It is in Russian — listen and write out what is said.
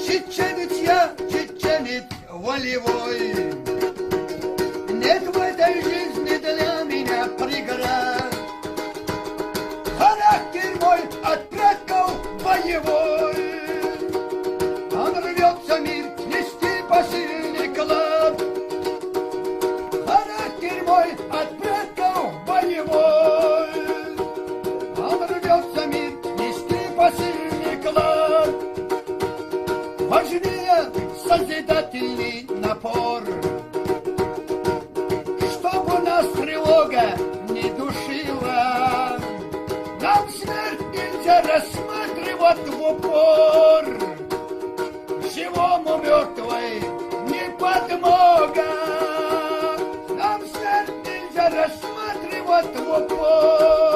Чеченец я, чеченец волевой. Нет в этой жизни для меня преград. Характер мой от предков боевой. Он рвется мир нести посильный клад. Характер мой от предков боевой. Он рвется мир нести посильный клад. Важнее созидательный напор, чтобы нас тревога не душила. Нам смерть нельзя рассматривать в упор. Живому мертвой не подмога. Нам смерть нельзя рассматривать в упор.